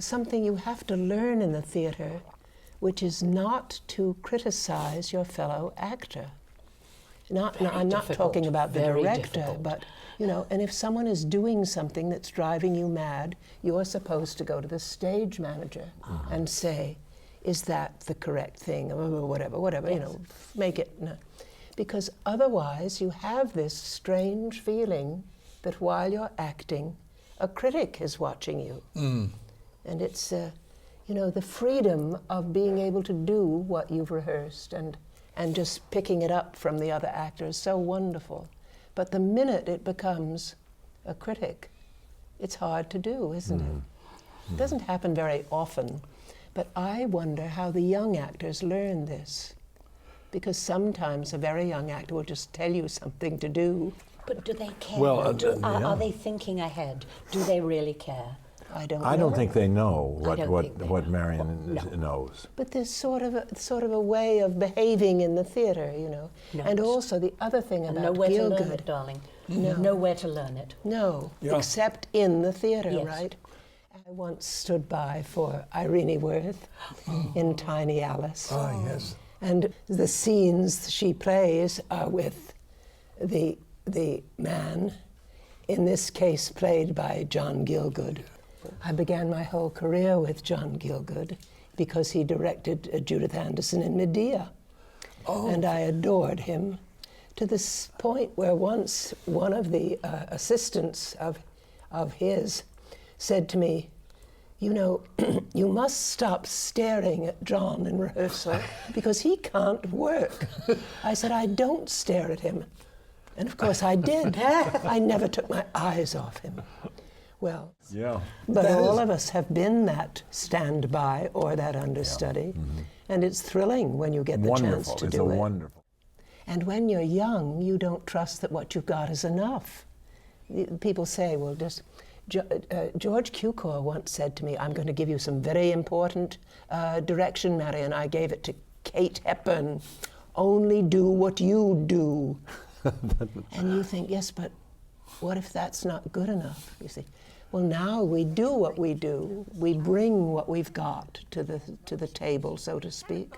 something you have to learn in the theater, which is not to criticize your fellow actor. I'm not talking about the director, but, you know, and if someone is doing something that's driving you mad, you're supposed to go to the stage manager and say, is that the correct thing, or whatever, yes. You know, make it, no. Because otherwise you have this strange feeling that while you're acting, a critic is watching you. And it's, you know, the freedom of being able to do what you've rehearsed and just picking it up from the other actor is so wonderful. But the minute it becomes a critic, it's hard to do, isn't it? It doesn't happen very often, but I wonder how the young actors learn this. Because sometimes a very young actor will just tell you something to do. But do they care? Well, are they thinking ahead? Do they really care? I don't know. I don't think they know what Marian knows. But there's sort of a way of behaving in the theater, you know. No, and also the other thing about nowhere Gielgud, to learn it, darling. No. Nowhere to learn it. No, except in the theater, yes. right? I once stood by for Irene Worth in Tiny Alice. Oh, yes. And the scenes she plays are with the man, in this case played by John Gielgud. I began my whole career with John Gielgud because he directed Judith Anderson in Medea. And I adored him to this point where once one of the assistants of his said to me, you know, you must stop staring at John in rehearsal because he can't work. I said, I don't stare at him. And of course I did. I never took my eyes off him. Well, but all of us have been that standby or that understudy, and it's thrilling when you get the chance to do it. Wonderful. And when you're young, you don't trust that what you've got is enough. People say, well, just... George Cukor once said to me, I'm going to give you some very important direction, Marian. I gave it to Kate Hepburn. Only do what you do. And you think, yes, but what if that's not good enough? You see, well, now we do what we do. We bring what we've got to the table, so to speak.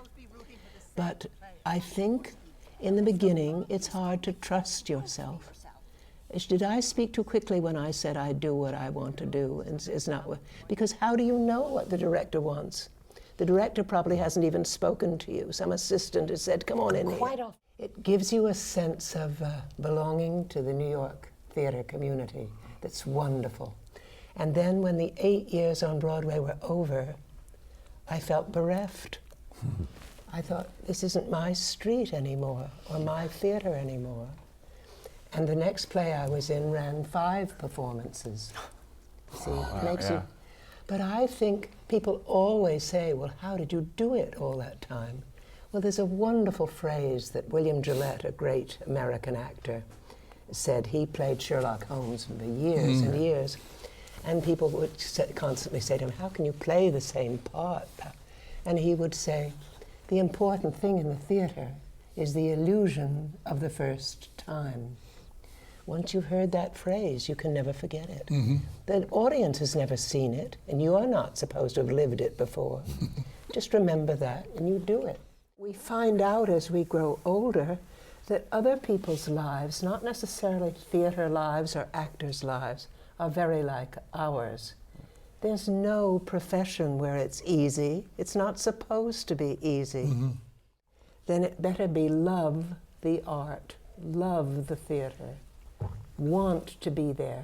But I think in the beginning, it's hard to trust yourself. Did I speak too quickly when I said I do what I want to do? It's not, because how do you know what the director wants? The director probably hasn't even spoken to you. Some assistant has said, come on in here. Quite often. It gives you a sense of belonging to the New York theater community that's wonderful. And then when the 8 years on Broadway were over, I felt bereft. I thought, this isn't my street anymore, or my theater anymore. And the next play I was in ran 5 performances. See, it makes you. But I think people always say, well, how did you do it all that time? Well, there's a wonderful phrase that William Gillette, a great American actor, said. He played Sherlock Holmes for years and years. And people would constantly say to him, how can you play the same part? And he would say, the important thing in the theater is the illusion of the first time. Once you've heard that phrase, you can never forget it. The audience has never seen it, and you are not supposed to have lived it before. Just remember that, and you do it. We find out as we grow older that other people's lives, not necessarily theater lives or actors' lives, are very like ours. There's no profession where it's easy. It's not supposed to be easy. Then it better be love the art, love the theater. Want to be there,